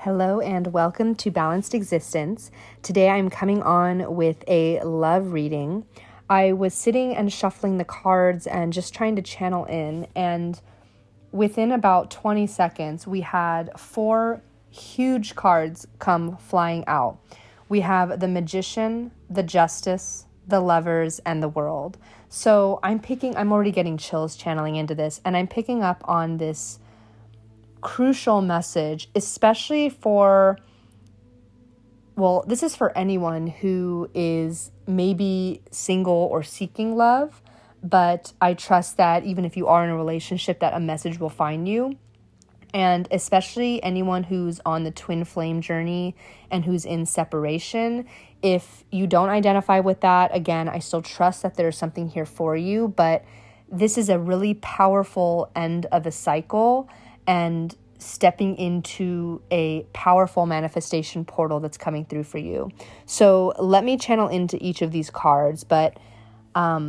Hello and welcome to Balanced Existence. Today I'm coming on with a love reading. I was sitting and shuffling the cards and just trying to channel in, and within about 20 seconds we had four huge cards come flying out. We have the Magician, the Justice, the Lovers, and the World. So I'm already getting chills channeling into this, and I'm picking up on this crucial message, especially this is for anyone who is maybe single or seeking love, but I trust that even if you are in a relationship, that a message will find you. And especially anyone who's on the twin flame journey and who's in separation. If you don't identify with that, again, I still trust that there's something here for you, but this is a really powerful end of a cycle and stepping into a powerful manifestation portal that's coming through for you. So let me channel into each of these cards, but let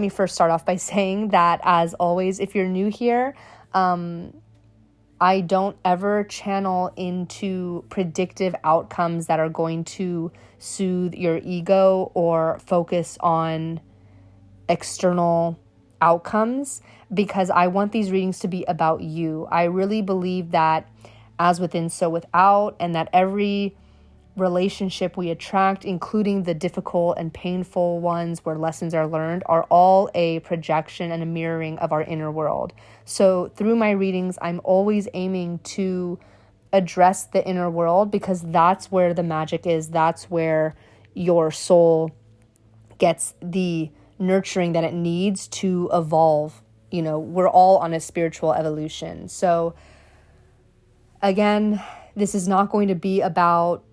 me first start off by saying that, as always, if you're new here, I don't ever channel into predictive outcomes that are going to soothe your ego or focus on external outcomes, because I want these readings to be about you. I really believe that as within, so without, and that every relationship we attract, including the difficult and painful ones where lessons are learned, are all a projection and a mirroring of our inner world. So through my readings, I'm always aiming to address the inner world, because that's where the magic is. That's where your soul gets the nurturing that it needs to evolve. You know, we're all on a spiritual evolution. So again, this is not going to be about,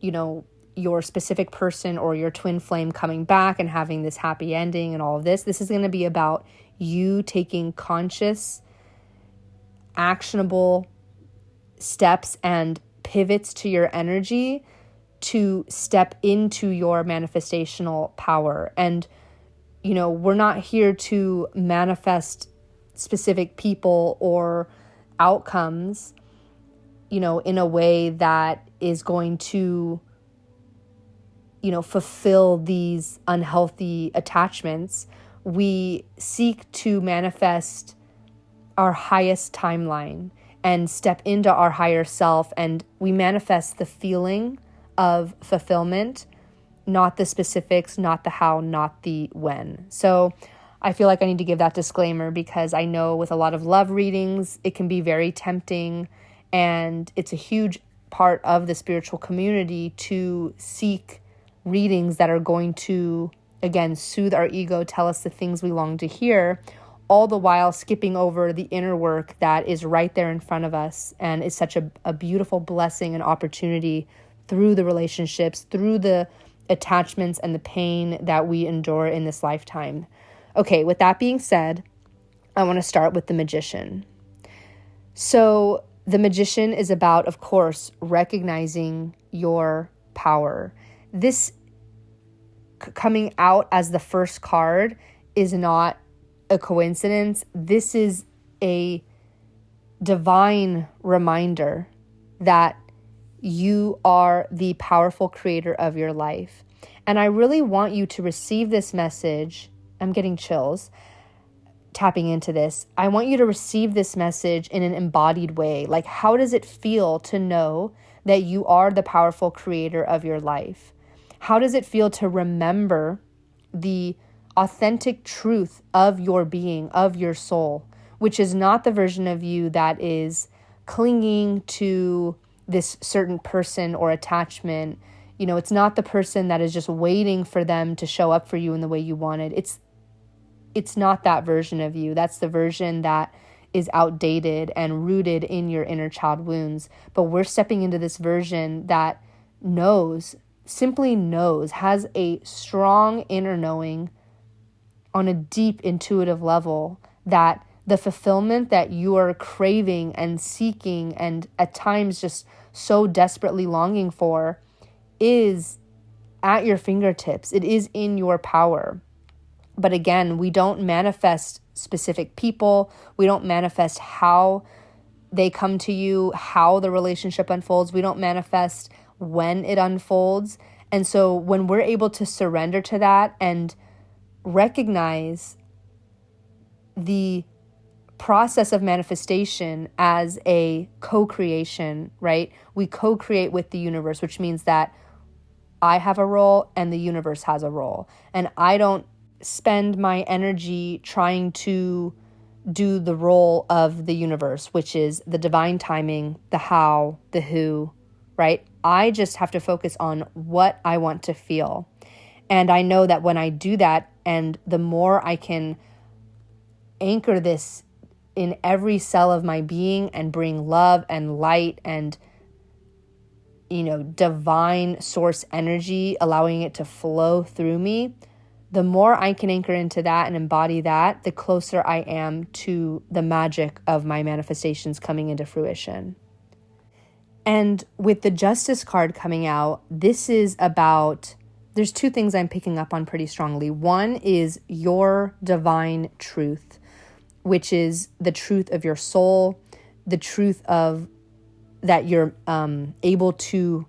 your specific person or your twin flame coming back and having this happy ending and all of this. This is going to be about you taking conscious, actionable steps and pivots to your energy to step into your manifestational power. And we're not here to manifest specific people or outcomes, in a way that is going to, fulfill these unhealthy attachments. We seek to manifest our highest timeline and step into our higher self, and we manifest the feeling of fulfillment, not the specifics, not the how, not the when. So I feel like I need to give that disclaimer, because I know with a lot of love readings, it can be very tempting, and it's a huge part of the spiritual community to seek readings that are going to, again, soothe our ego, tell us the things we long to hear, all the while skipping over the inner work that is right there in front of us and is such a beautiful blessing and opportunity through the relationships, through the attachments and the pain that we endure in this lifetime. Okay, with that being said, I want to start with the Magician. So the Magician is about, of course, recognizing your power. This coming out as the first card is not a coincidence. This is a divine reminder that you are the powerful creator of your life. And I really want you to receive this message. I'm getting chills tapping into this. I want you to receive this message in an embodied way. Like, how does it feel to know that you are the powerful creator of your life? How does it feel to remember the authentic truth of your being, of your soul, which is not the version of you that is clinging to this certain person or attachment? It's not the person that is just waiting for them to show up for you in the way you wanted. It's not that version of you. That's the version that is outdated and rooted in your inner child wounds. But we're stepping into this version that simply knows, has a strong inner knowing on a deep intuitive level that the fulfillment that you are craving and seeking and at times just so desperately longing for is at your fingertips. It is in your power. But again, we don't manifest specific people. We don't manifest how they come to you, how the relationship unfolds. We don't manifest when it unfolds. And so when we're able to surrender to that and recognize the process of manifestation as a co-creation, right? We co-create with the universe, which means that I have a role and the universe has a role. And I don't spend my energy trying to do the role of the universe, which is the divine timing, the how, the who, right? I just have to focus on what I want to feel. And I know that when I do that, and the more I can anchor this in every cell of my being and bring love and light and, divine source energy, allowing it to flow through me, the more I can anchor into that and embody that, the closer I am to the magic of my manifestations coming into fruition. And with the Justice card coming out, this is about, there's two things I'm picking up on pretty strongly. One is your divine truth, which is the truth of your soul, the truth of that you're able to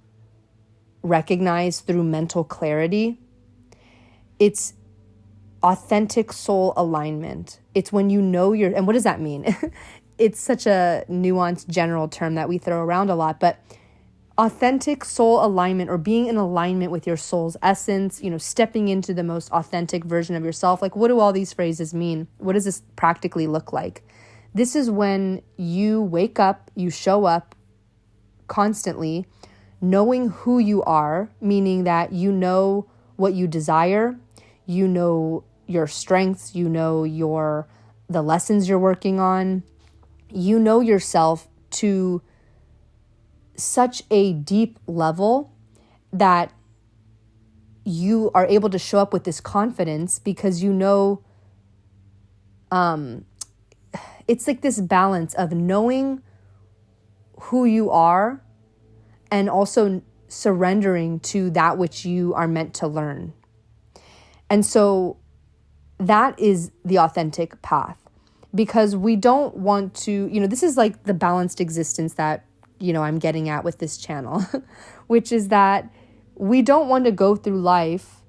recognize through mental clarity. It's authentic soul alignment. It's when you know and what does that mean? It's such a nuanced general term that we throw around a lot, but authentic soul alignment, or being in alignment with your soul's essence, stepping into the most authentic version of yourself. Like, what do all these phrases mean? What does this practically look like? This is when you wake up, you show up constantly, knowing who you are, meaning that you know what you desire, you know your strengths, you know the lessons you're working on, you know yourself to such a deep level that you are able to show up with this confidence because it's like this balance of knowing who you are and also surrendering to that which you are meant to learn. And so that is the authentic path, because we don't want to, this is like the balanced existence that, I'm getting at with this channel, which is that we don't want to go through life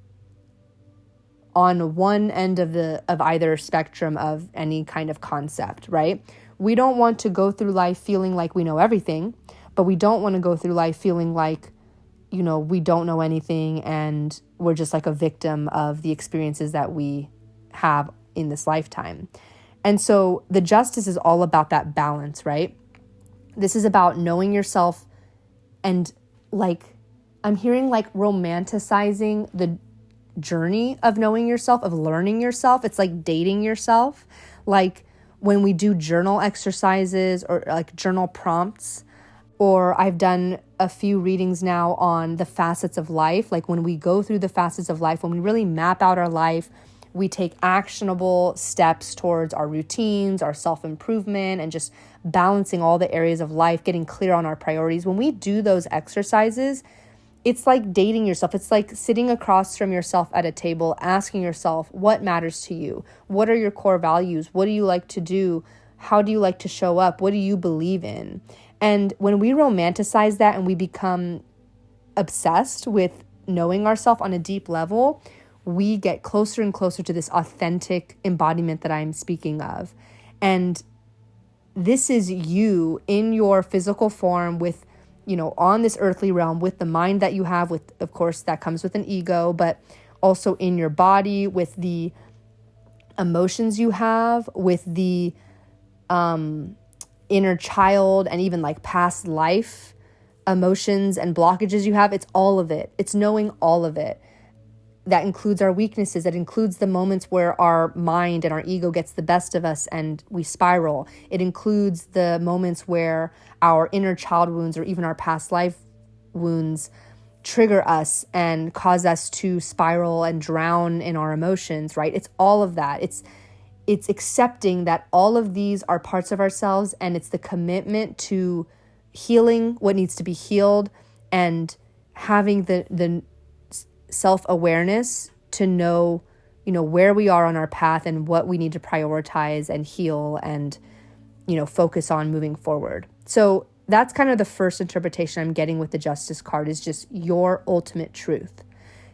on one end of either spectrum of any kind of concept, right? We don't want to go through life feeling like we know everything, but we don't want to go through life feeling like, we don't know anything and we're just like a victim of the experiences that we have in this lifetime. And so the Justice is all about that balance, right? This is about knowing yourself and I'm hearing romanticizing the journey of knowing yourself, of learning yourself. It's like dating yourself. Like when we do journal exercises or like journal prompts, or I've done a few readings now on the facets of life. Like when we go through the facets of life, when we really map out our life, we take actionable steps towards our routines, our self-improvement, and just balancing all the areas of life, getting clear on our priorities. When we do those exercises, it's like dating yourself. It's like sitting across from yourself at a table, asking yourself, what matters to you? What are your core values? What do you like to do? How do you like to show up? What do you believe in? And when we romanticize that and we become obsessed with knowing ourselves on a deep level, we get closer and closer to this authentic embodiment that I'm speaking of. And this is you in your physical form with, on this earthly realm, with the mind that you have, with, of course, that comes with an ego, but also in your body with the emotions you have, with the inner child and even like past life emotions and blockages you have. It's all of it. It's knowing all of it. That includes our weaknesses. That includes the moments where our mind and our ego gets the best of us and we spiral. It includes the moments where our inner child wounds or even our past life wounds trigger us and cause us to spiral and drown in our emotions, right? It's all of that. It's accepting that all of these are parts of ourselves, and it's the commitment to healing what needs to be healed and having the self-awareness to know, where we are on our path and what we need to prioritize and heal and, focus on moving forward. So that's kind of the first interpretation I'm getting with the Justice card, is just your ultimate truth.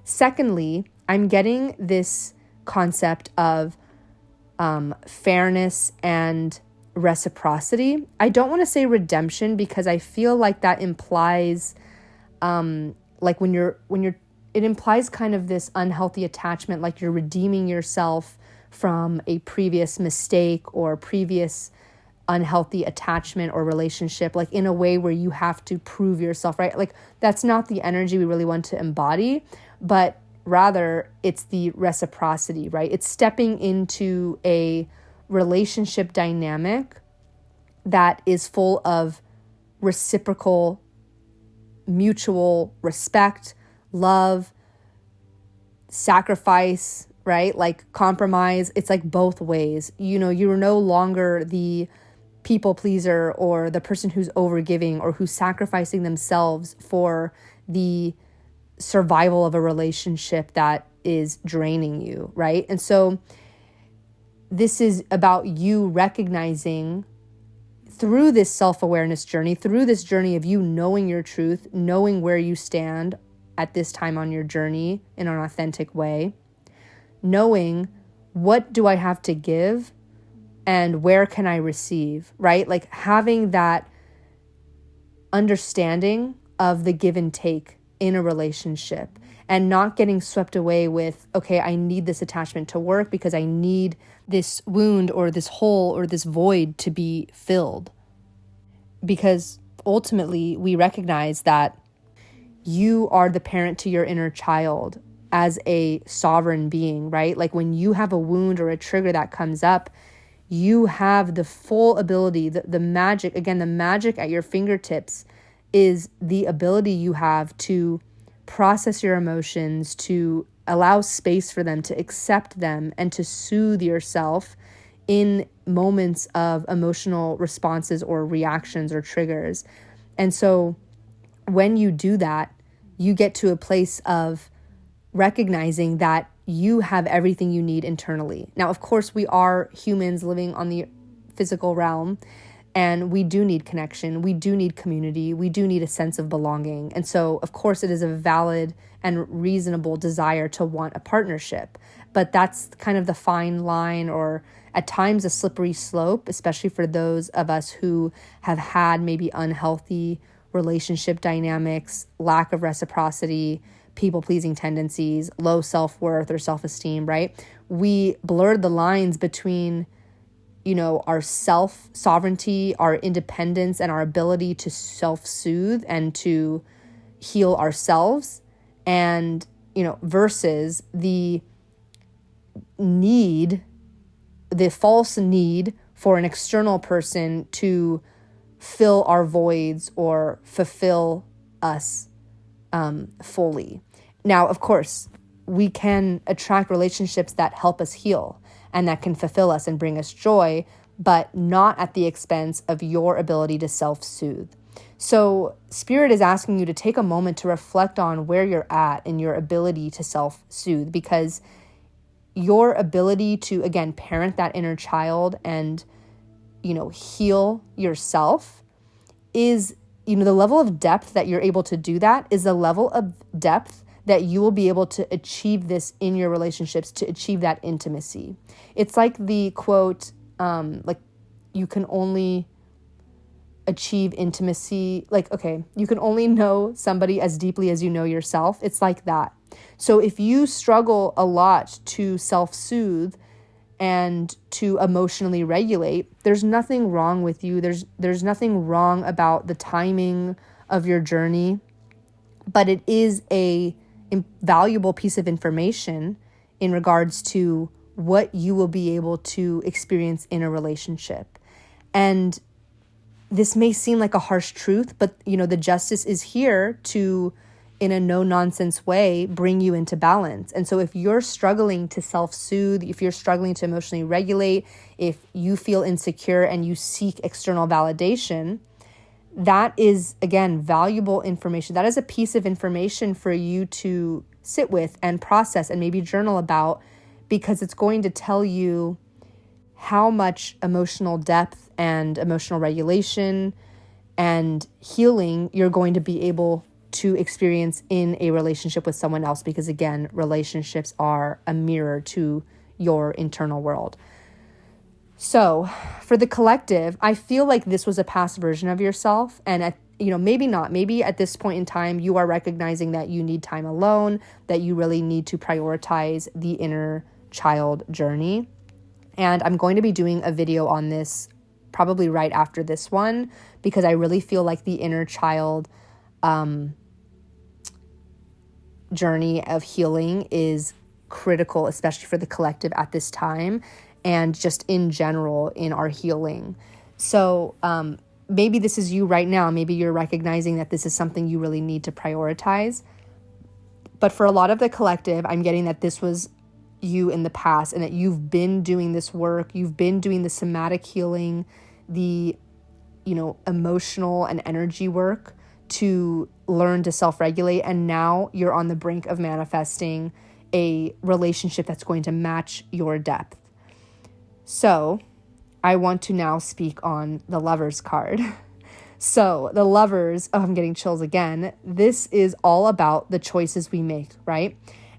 Secondly, I'm getting this concept of fairness and reciprocity. I don't want to say redemption, because I feel like that implies like when you're it implies kind of this unhealthy attachment, like you're redeeming yourself from a previous mistake or previous unhealthy attachment or relationship, like in a way where you have to prove yourself, right? Like that's not the energy we really want to embody, but rather it's the reciprocity, right? It's stepping into a relationship dynamic that is full of reciprocal, mutual respect, love, sacrifice, right? Like compromise. It's like both ways. You're no longer the people pleaser or the person who's overgiving or who's sacrificing themselves for the survival of a relationship that is draining you, right? And so this is about you recognizing through this self-awareness journey, through this journey of you knowing your truth, knowing where you stand at this time on your journey in an authentic way, knowing what do I have to give and where can I receive, right? Like having that understanding of the give and take in a relationship and not getting swept away with, okay, I need this attachment to work because I need this wound or this hole or this void to be filled. Because ultimately we recognize that you are the parent to your inner child as a sovereign being, right? Like when you have a wound or a trigger that comes up, you have the full ability, the magic, again, the magic at your fingertips is the ability you have to process your emotions, to allow space for them, to accept them, and to soothe yourself in moments of emotional responses or reactions or triggers. And so when you do that, you get to a place of recognizing that you have everything you need internally. Now, of course, we are humans living on the physical realm, and we do need connection. We do need community. We do need a sense of belonging. And so, of course, it is a valid and reasonable desire to want a partnership. But that's kind of the fine line, or at times a slippery slope, especially for those of us who have had maybe unhealthy relationship dynamics, lack of reciprocity, people-pleasing tendencies, low self-worth or self-esteem, right? We blurred the lines between, our self-sovereignty, our independence, and our ability to self-soothe and to heal ourselves, and, versus the false need for an external person to fill our voids or fulfill us fully. Now, of course, we can attract relationships that help us heal and that can fulfill us and bring us joy, but not at the expense of your ability to self-soothe. So Spirit is asking you to take a moment to reflect on where you're at in your ability to self-soothe, because your ability to, again, parent that inner child and, heal yourself is, the level of depth that you're able to do that is the level of depth that you will be able to achieve this in your relationships, to achieve that intimacy. It's like the quote, you can only achieve intimacy, you can only know somebody as deeply as you know yourself. It's like that. So if you struggle a lot to self-soothe and to emotionally regulate, there's nothing wrong with you. There's nothing wrong about the timing of your journey, but it is a valuable piece of information in regards to what you will be able to experience in a relationship. And this may seem like a harsh truth, but the justice is here to, in a no-nonsense way, bring you into balance. And so if you're struggling to self-soothe, if you're struggling to emotionally regulate, if you feel insecure and you seek external validation, that is, again, valuable information. That is a piece of information for you to sit with and process and maybe journal about, because it's going to tell you how much emotional depth and emotional regulation and healing you're going to be able to experience in a relationship with someone else, because again, relationships are a mirror to your internal world. So for the collective, I feel like this was a past version of yourself, and maybe not. Maybe at this point in time, you are recognizing that you need time alone, that you really need to prioritize the inner child journey. And I'm going to be doing a video on this probably right after this one, because I really feel like the inner child journey of healing is critical, especially for the collective at this time and just in general in our healing. So maybe this is you right now. Maybe you're recognizing that this is something you really need to prioritize. But for a lot of the collective, I'm getting that this was you in the past, and that you've been doing this work. You've been doing the somatic healing, the emotional and energy work to learn to self-regulate, and now you're on the brink of manifesting a relationship that's going to match your depth. So I want to now speak on the Lovers card. So the Lovers, I'm getting chills again. This is all about the choices we make, right?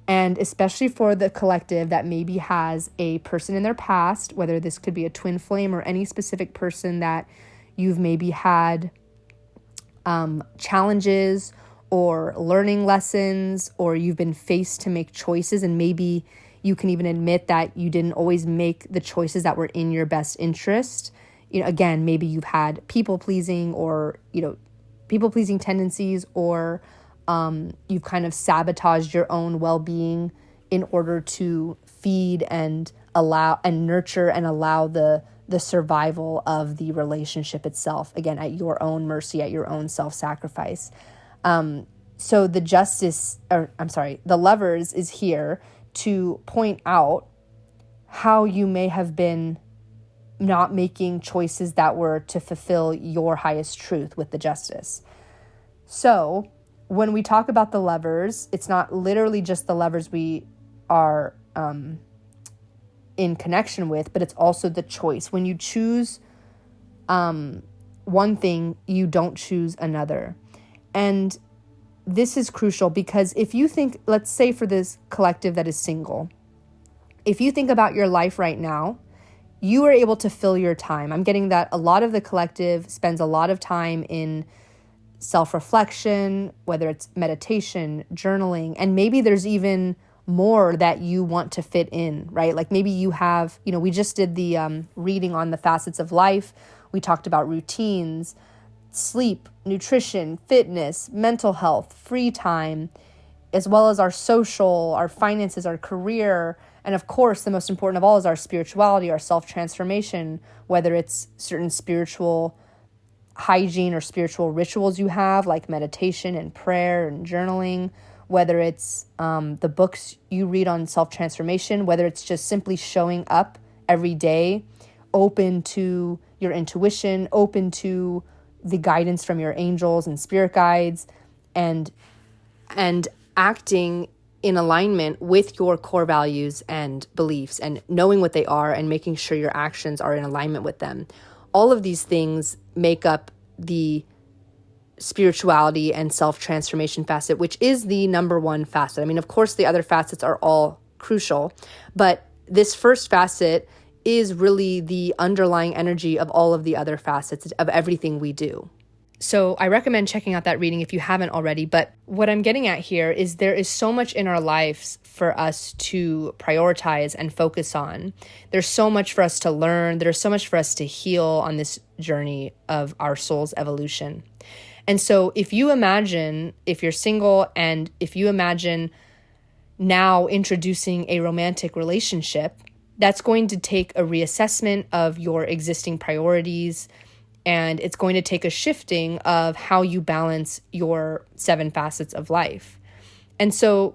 And especially for the collective that maybe has a person in their past, whether this could be a twin flame or any specific person that you've maybe had challenges or learning lessons, or you've been faced to make choices, and maybe you can even admit that you didn't always make the choices that were in your best interest. Again, maybe you've had people-pleasing tendencies, or you've kind of sabotaged your own well-being in order to feed and allow and nurture and allow the survival of the relationship itself, again, at your own mercy, at your own self-sacrifice. So the Lovers is here to point out how you may have been not making choices that were to fulfill your highest truth with the Justice. So when we talk about the Lovers, it's not literally just the lovers we are in connection with, but it's also the choice. When you choose one thing, you don't choose another. And this is crucial, because if you think, let's say for this collective that is single, if you think about your life right now, you are able to fill your time. I'm getting that a lot of the collective spends a lot of time in self-reflection, whether it's meditation, journaling, and maybe there's even more that you want to fit in, right? Like maybe you have, we just did the reading on the facets of life. We talked about routines, sleep, nutrition, fitness, mental health, free time, as well as our social, our finances, our career, and of course, the most important of all is our spirituality, our self-transformation, whether it's certain spiritual hygiene or spiritual rituals you have, like meditation and prayer and journaling, whether it's the books you read on self-transformation, whether it's just simply showing up every day, open to your intuition, open to the guidance from your angels and spirit guides, and acting in alignment with your core values and beliefs, and knowing what they are and making sure your actions are in alignment with them. All of these things make up the spirituality and self-transformation facet, which is the number one facet. I mean, of course, the other facets are all crucial, but this first facet is really the underlying energy of all of the other facets of everything we do. So I recommend checking out that reading if you haven't already. But what I'm getting at here is there is so much in our lives for us to prioritize and focus on. There's so much for us to learn. There's so much for us to heal on this journey of our soul's evolution. And so if you imagine, if you're single, and if you imagine now introducing a romantic relationship, that's going to take a reassessment of your existing priorities, and it's going to take a shifting of how you balance your 7 facets of life. And so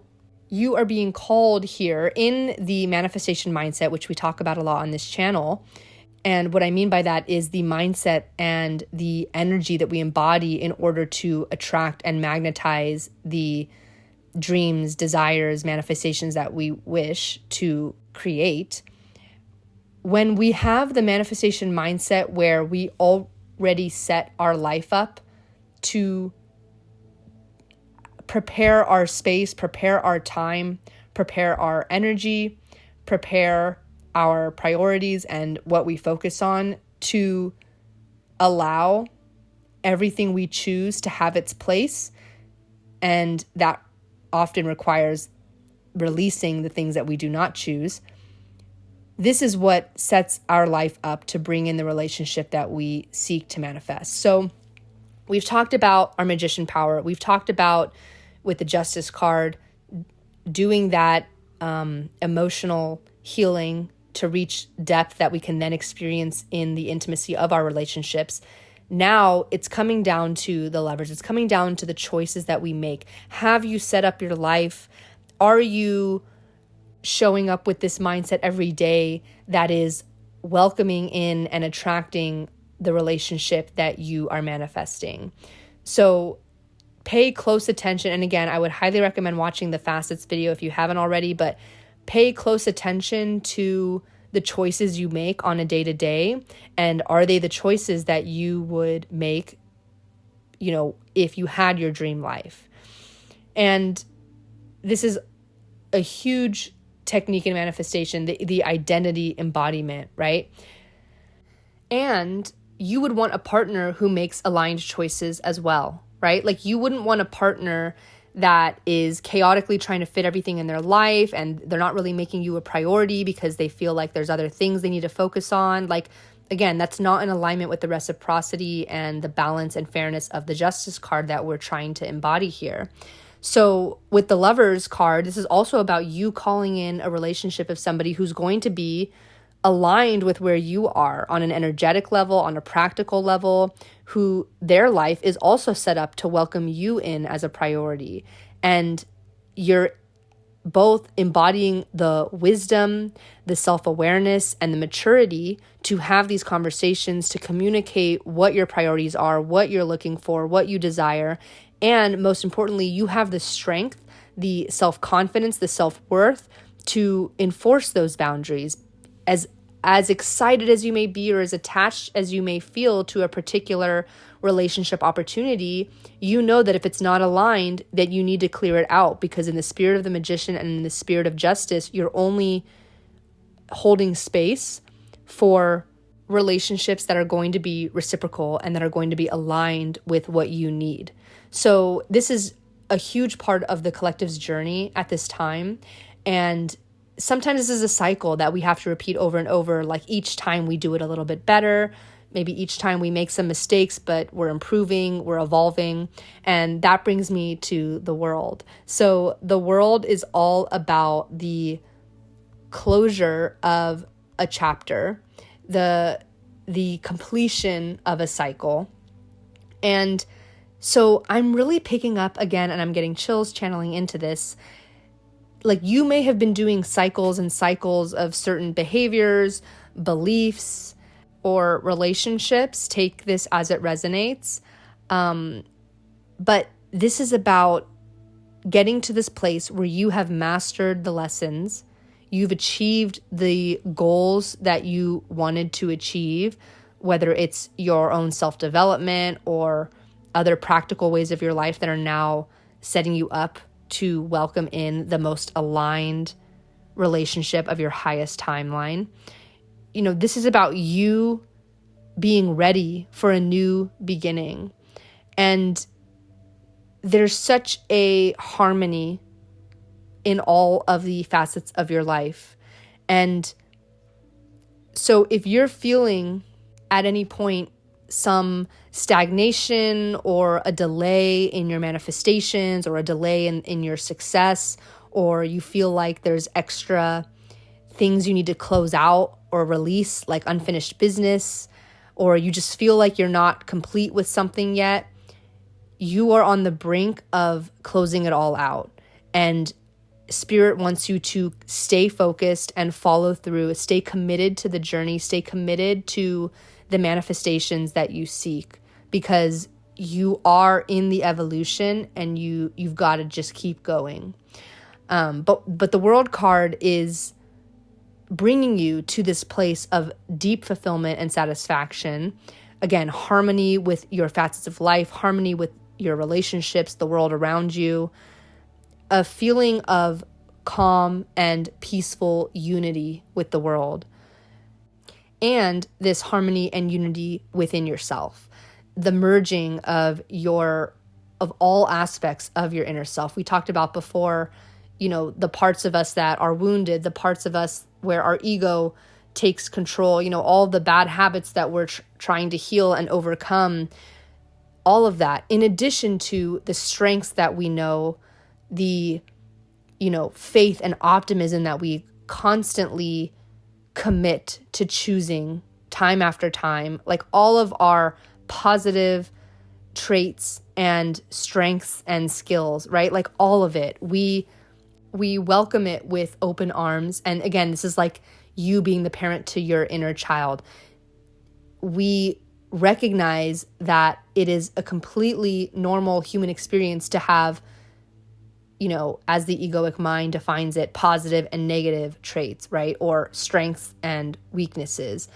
you are being called here in the manifestation mindset, which we talk about a lot on this channel. And what I mean by that is the mindset and the energy that we embody in order to attract and magnetize the dreams, desires, manifestations that we wish to create. when we have the manifestation mindset where we already set our life up to prepare our space, prepare our time, prepare our energy, prepare our priorities and what we focus on to allow everything we choose to have its place. And that often requires releasing the things that we do not choose. This is what sets our life up to bring in the relationship that we seek to manifest. So we've talked about our magician power. We've talked about, with the justice card, doing that emotional healing to reach depth that we can then experience in the intimacy of our relationships. Now it's coming down to the levers. It's coming down to the choices that we make. Have you set up your life? Are you showing up with this mindset every day that is welcoming in and attracting the relationship that you are manifesting? So pay close attention. And again, I would highly recommend watching the facets video if you haven't already, but pay close attention to the choices you make on a day-to-day. And are they the choices that you would make, if you had your dream life? And this is a huge technique in manifestation, the identity embodiment, right? And you would want a partner who makes aligned choices as well, right? Like, you wouldn't want a partner that is chaotically trying to fit everything in their life and they're not really making you a priority because they feel like there's other things they need to focus on. Like, again, that's not in alignment with the reciprocity and the balance and fairness of the justice card that we're trying to embody here. So with the Lovers card, this is also about you calling in a relationship of somebody who's going to be aligned with where you are on an energetic level, on a practical level, who their life is also set up to welcome you in as a priority. And you're both embodying the wisdom, the self-awareness, and the maturity to have these conversations, to communicate what your priorities are, what you're looking for, what you desire. And most importantly, you have the strength, the self-confidence, the self-worth to enforce those boundaries. As excited as you may be or as attached as you may feel to a particular relationship opportunity, you know that if it's not aligned, that you need to clear it out, because in the spirit of the magician and in the spirit of justice, you're only holding space for relationships that are going to be reciprocal and that are going to be aligned with what you need. So this is a huge part of the collective's journey at this time. And sometimes this is a cycle that we have to repeat over and over. Like, each time we do it a little bit better. Maybe each time we make some mistakes, but we're improving, we're evolving. And that brings me to the world. So the world is all about the closure of a chapter, the completion of a cycle. And so I'm really picking up again, and I'm getting chills channeling into this. Like, you may have been doing cycles and cycles of certain behaviors, beliefs, or relationships. Take this as it resonates. But this is about getting to this place where you have mastered the lessons. You've achieved the goals that you wanted to achieve, whether it's your own self-development or other practical ways of your life that are now setting you up to welcome in the most aligned relationship of your highest timeline. This is about you being ready for a new beginning. And there's such a harmony in all of the facets of your life. And so if you're feeling at any point some stagnation or a delay in your manifestations or a delay in your success, or you feel like there's extra things you need to close out or release, like unfinished business, or you just feel like you're not complete with something yet, you are on the brink of closing it all out. And Spirit wants you to stay focused and follow through, stay committed to the journey, stay committed to the manifestations that you seek, because you are in the evolution and you've got to just keep going. But the World card is bringing you to this place of deep fulfillment and satisfaction. Again, harmony with your facets of life, harmony with your relationships, the world around you, a feeling of calm and peaceful unity with the world, and this harmony and unity within yourself, the merging of all aspects of your inner self. We talked about before, the parts of us that are wounded, the parts of us where our ego takes control, all the bad habits that we're trying to heal and overcome, all of that, in addition to the strengths that we know, the, faith and optimism that we constantly commit to choosing time after time, like all of our positive traits and strengths and skills, right? Like all of it, we welcome it with open arms. And again, this is like you being the parent to your inner child. We recognize that it is a completely normal human experience to have, as the egoic mind defines it, positive and negative traits, right? Or strengths and weaknesses.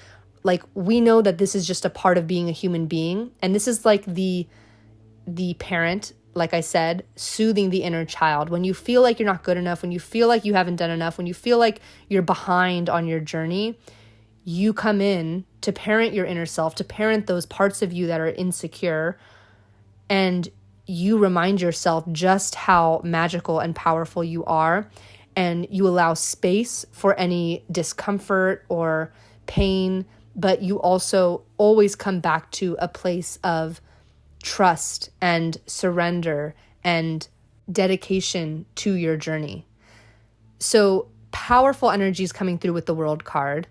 Like, we know that this is just a part of being a human being. And this is like the parent, like I said, soothing the inner child. When you feel like you're not good enough, when you feel like you haven't done enough, when you feel like you're behind on your journey, you come in to parent your inner self, to parent those parts of you that are insecure, and you remind yourself just how magical and powerful you are, and you allow space for any discomfort or pain, but you also always come back to a place of trust and surrender and dedication to your journey. So powerful energies coming through with the World card.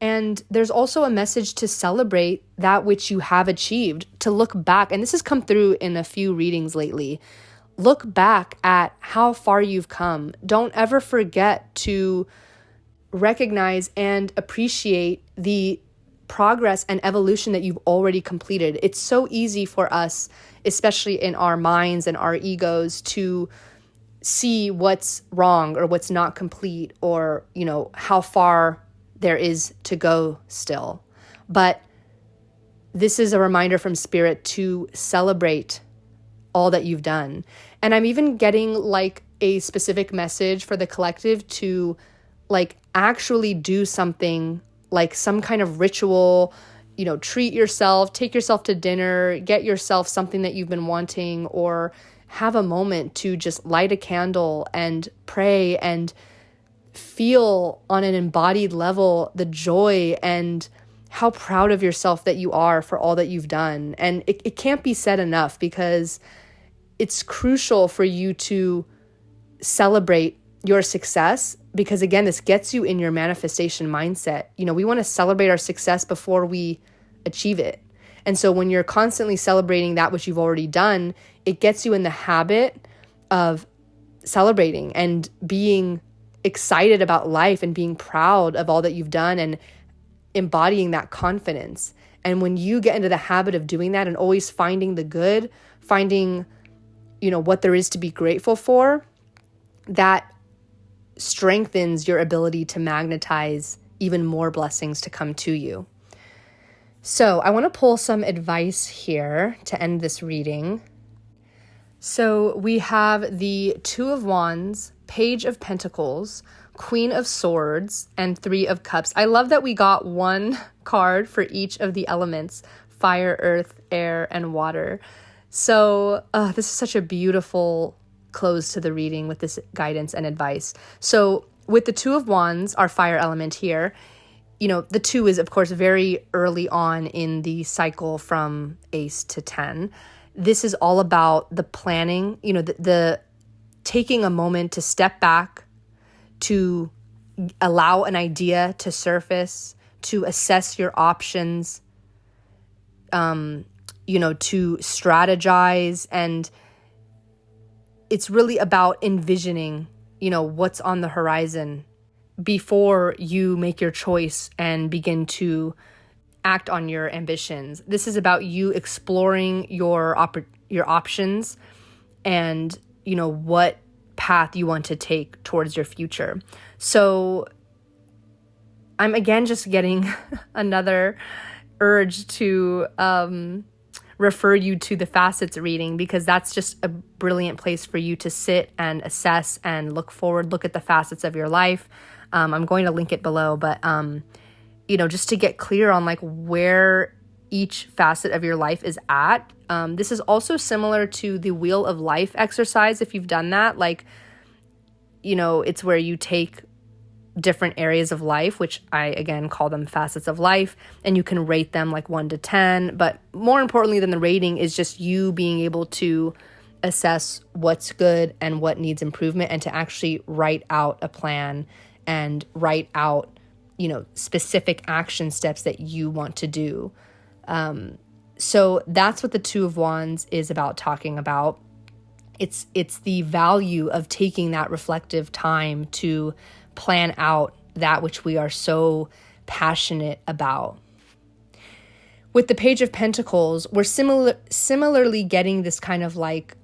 And there's also a message to celebrate that which you have achieved, to look back. And this has come through in a few readings lately. Look back at how far you've come. Don't ever forget to recognize and appreciate the progress and evolution that you've already completed. It's so easy for us, especially in our minds and our egos, to see what's wrong or what's not complete, or, how far there is to go still. But this is a reminder from Spirit to celebrate all that you've done. And I'm even getting like a specific message for the collective to like actually do something, like some kind of ritual, treat yourself, take yourself to dinner, get yourself something that you've been wanting, or have a moment to just light a candle and pray and feel on an embodied level the joy and how proud of yourself that you are for all that you've done. And it can't be said enough, because it's crucial for you to celebrate your success, because again, this gets you in your manifestation mindset. We want to celebrate our success before we achieve it. And so when you're constantly celebrating that which you've already done, it gets you in the habit of celebrating and being excited about life and being proud of all that you've done and embodying that confidence. And when you get into the habit of doing that and always finding the good, finding, what there is to be grateful for, that strengthens your ability to magnetize even more blessings to come to you. So I want to pull some advice here to end this reading. So we have the Two of Wands, Page of Pentacles, Queen of Swords, and Three of Cups. I love that we got one card for each of the elements: fire, earth, air, and water. So this is such a beautiful close to the reading with this guidance and advice. So with the Two of Wands, our fire element here, the two is, of course, very early on in the cycle from Ace to 10. This is all about the planning, the taking a moment to step back, to allow an idea to surface, to assess your options, to strategize. And it's really about envisioning, what's on the horizon before you make your choice and begin to act on your ambitions. This is about you exploring your options and, what path you want to take towards your future. So I'm again just getting another urge to refer you to the facets reading, because that's just a brilliant place for you to sit and assess and look forward, look at the facets of your life. I'm going to link it below, but just to get clear on like where each facet of your life is at. This is also similar to the Wheel of Life exercise. If you've done that, like, it's where you take different areas of life, which I, again, call them facets of life, and you can rate them like 1 to 10. But more importantly than the rating is just you being able to assess what's good and what needs improvement, and to actually write out a plan and write out, specific action steps that you want to do. So that's what the Two of Wands is about talking about. It's the value of taking that reflective time to plan out that which we are so passionate about. With the Page of Pentacles, we're similarly getting this kind of like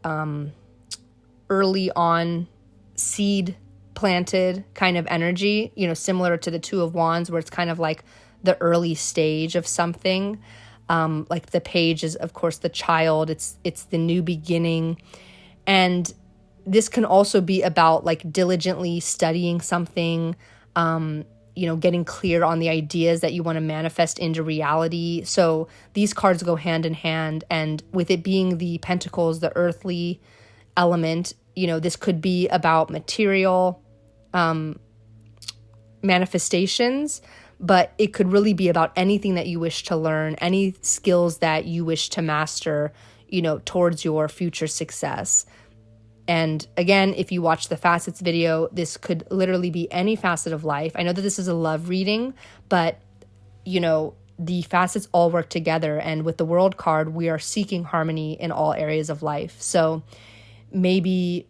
early on seed planted kind of energy, similar to the Two of Wands, where it's kind of like the early stage of something. Like the page is, of course, the child. It's the new beginning. And this can also be about like diligently studying something, getting clear on the ideas that you want to manifest into reality. So these cards go hand in hand. And with it being the Pentacles, the earthly element, this could be about material manifestations, but it could really be about anything that you wish to learn, any skills that you wish to master, towards your future success. And again, if you watch the facets video, this could literally be any facet of life. I know that this is a love reading, but the facets all work together. And with the World card, we are seeking harmony in all areas of life. So maybe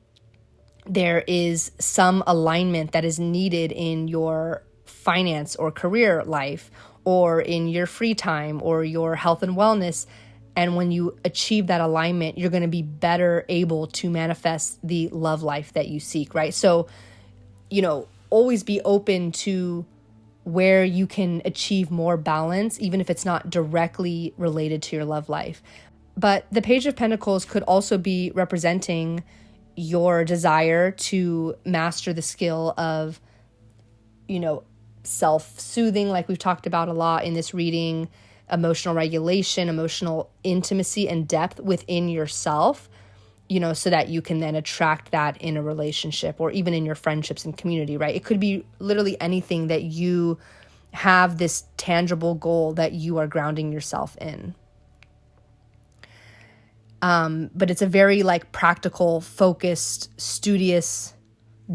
there is some alignment that is needed in your finance or career life, or in your free time, or your health and wellness. And when you achieve that alignment, you're going to be better able to manifest the love life that you seek, right? So, always be open to where you can achieve more balance, even if it's not directly related to your love life. But the Page of Pentacles could also be representing your desire to master the skill of, self-soothing, like we've talked about a lot in this reading, emotional regulation, emotional intimacy and depth within yourself, so that you can then attract that in a relationship or even in your friendships and community, right? It could be literally anything that you have this tangible goal that you are grounding yourself in. But it's a very like practical, focused, studious,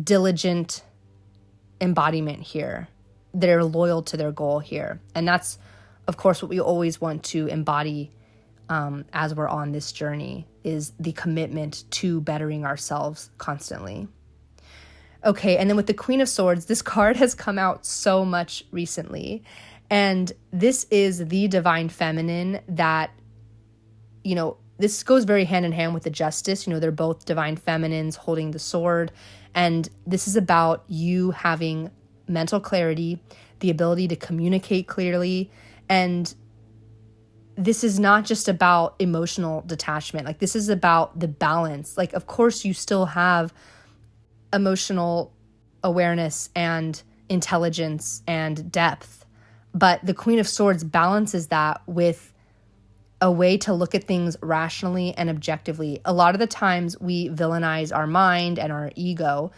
diligent embodiment here. They're loyal to their goal here. And that's, of course, what we always want to embody as we're on this journey, is the commitment to bettering ourselves constantly. Okay, and then with the Queen of Swords, this card has come out so much recently. And this is the divine feminine that, this goes very hand in hand with the Justice. They're both divine feminines holding the sword. And this is about you having mental clarity, the ability to communicate clearly. And this is not just about emotional detachment. Like, this is about the balance. Like, of course, you still have emotional awareness and intelligence and depth, but the Queen of Swords balances that with a way to look at things rationally and objectively. A lot of the times we villainize our mind and our ego,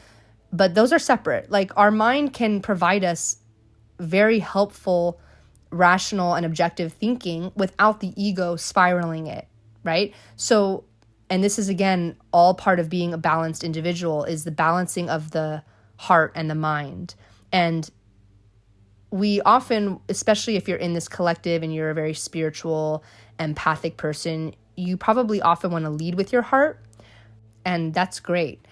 but those are separate. Like, our mind can provide us very helpful, rational and objective thinking without the ego spiraling it, right? So, and this is, again, all part of being a balanced individual, is the balancing of the heart and the mind. And we often, especially if you're in this collective and you're a very spiritual, empathic person, you probably often want to lead with your heart, and that's great.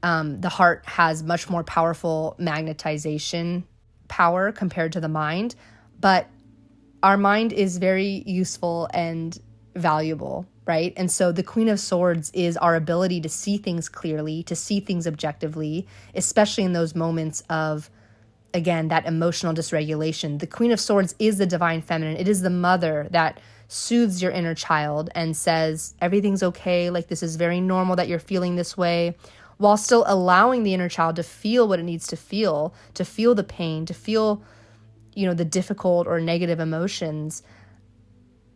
The heart has much more powerful magnetization power compared to the mind, but our mind is very useful and valuable, right? And so the Queen of Swords is our ability to see things clearly, to see things objectively, especially in those moments of again, that emotional dysregulation. The Queen of Swords is the divine feminine. It is the mother that soothes your inner child and says, everything's okay. Like, this is very normal that you're feeling this way, while still allowing the inner child to feel what it needs to feel the pain, to feel, the difficult or negative emotions.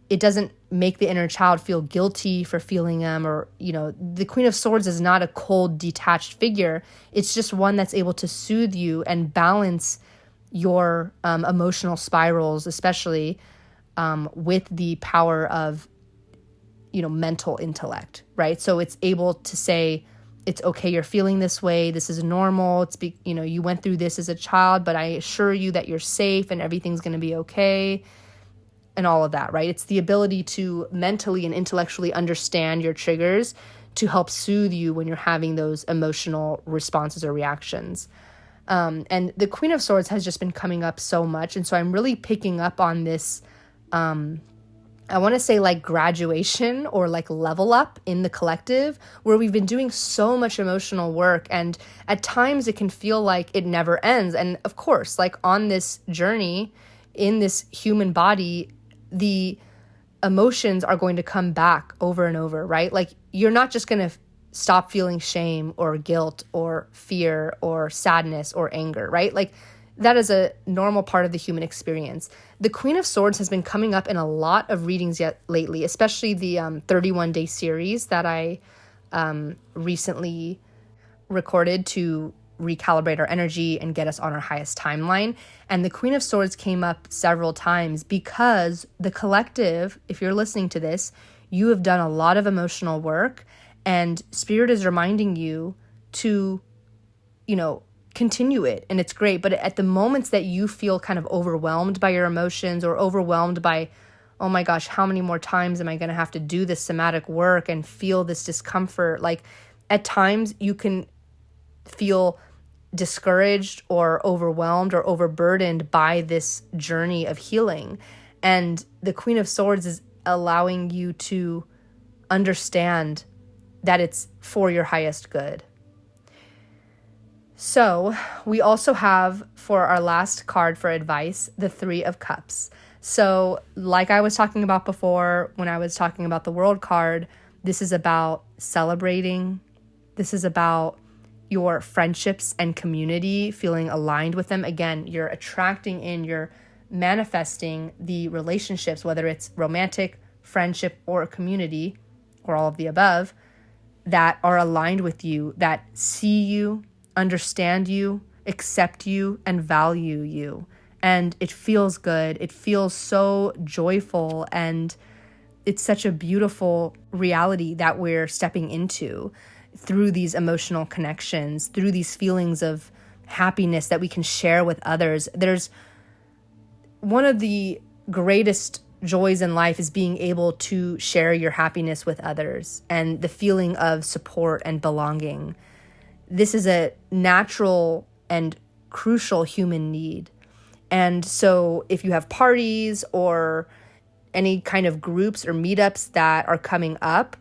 It doesn't make the inner child feel guilty for feeling them, or, the Queen of Swords is not a cold, detached figure. It's just one that's able to soothe you and balance your emotional spirals, especially with the power of, mental intellect, right? So it's able to say, it's okay, you're feeling this way. This is normal. You went through this as a child, but I assure you that you're safe and everything's going to be okay. And all of that, right? It's the ability to mentally and intellectually understand your triggers to help soothe you when you're having those emotional responses or reactions. And the Queen of Swords has just been coming up so much. And so I'm really picking up on this, I want to say like graduation or like level up in the collective, where we've been doing so much emotional work. And at times it can feel like it never ends. And of course, like on this journey in this human body, the emotions are going to come back over and over, right? Like, you're not just going to stop feeling shame or guilt or fear or sadness or anger, right? Like, that is a normal part of the human experience. The Queen of Swords has been coming up in a lot of readings lately, especially the 31-day series that I recently recorded to recalibrate our energy and get us on our highest timeline. And the Queen of Swords came up several times because the collective, if you're listening to this, you have done a lot of emotional work, and Spirit is reminding you to, continue it. And it's great. But at the moments that you feel kind of overwhelmed by your emotions, or overwhelmed by, oh my gosh, how many more times am I going to have to do this somatic work and feel this discomfort? Like, at times you can feel discouraged or overwhelmed or overburdened by this journey of healing. And the Queen of Swords is allowing you to understand that it's for your highest good. So we also have, for our last card for advice, the Three of Cups. So like I was talking about before, when I was talking about the World card, this is about celebrating. This is about your friendships and community, feeling aligned with them. Again, you're attracting in, you're manifesting the relationships, whether it's romantic, friendship, or a community, or all of the above, that are aligned with you, that see you, understand you, accept you, and value you. And it feels good. It feels so joyful, and it's such a beautiful reality that we're stepping into through these emotional connections, through these feelings of happiness that we can share with others. There's one of the greatest joys in life is being able to share your happiness with others, and the feeling of support and belonging. This is a natural and crucial human need. And so if you have parties or any kind of groups or meetups that are coming up,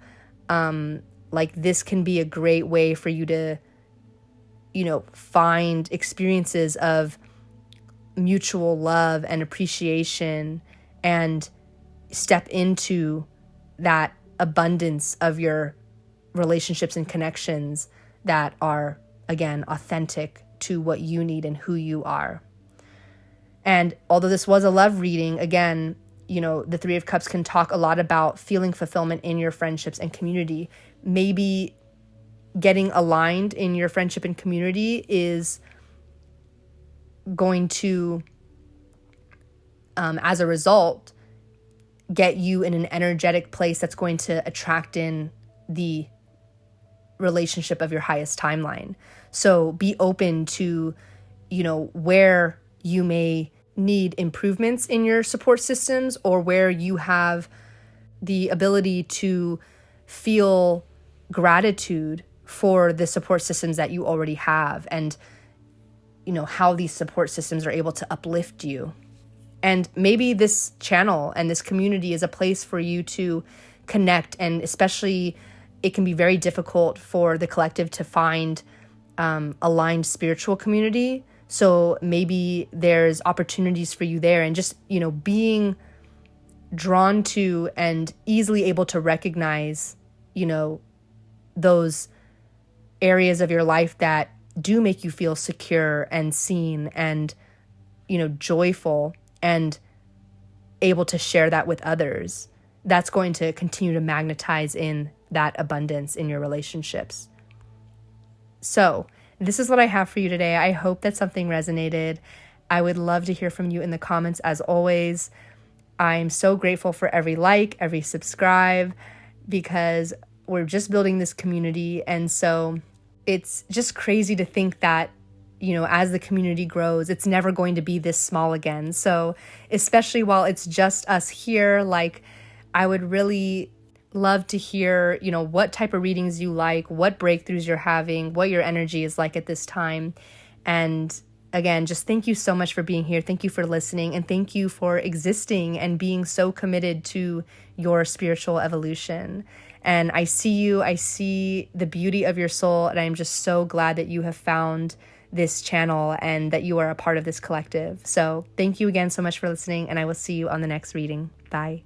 like, this can be a great way for you to, find experiences of mutual love and appreciation, and step into that abundance of your relationships and connections that are, again, authentic to what you need and who you are. And although this was a love reading, again, the Three of Cups can talk a lot about feeling fulfillment in your friendships and community. Maybe getting aligned in your friendship and community is going to, as a result, get you in an energetic place that's going to attract in the relationship of your highest timeline. So be open to, where you may need improvements in your support systems, or where you have the ability to feel gratitude for the support systems that you already have, and how these support systems are able to uplift you. And maybe this channel and this community is a place for you to connect, and especially it can be very difficult for the collective to find aligned spiritual community. So maybe there's opportunities for you there, and just, being drawn to and easily able to recognize, those areas of your life that do make you feel secure and seen and, joyful, and able to share that with others. That's going to continue to magnetize in that abundance in your relationships. So this is what I have for you today. I hope that something resonated. I would love to hear from you in the comments as always. I'm so grateful for every like, every subscribe, because we're just building this community. And so it's just crazy to think that, as the community grows, it's never going to be this small again. So especially while it's just us here, like, I would really love to hear, what type of readings you like, what breakthroughs you're having, what your energy is like at this time. And again, just thank you so much for being here. Thank you for listening, and thank you for existing and being so committed to your spiritual evolution. And I see you, I see the beauty of your soul, and I'm just so glad that you have found this channel and that you are a part of this collective. So thank you again so much for listening, and I will see you on the next reading. Bye.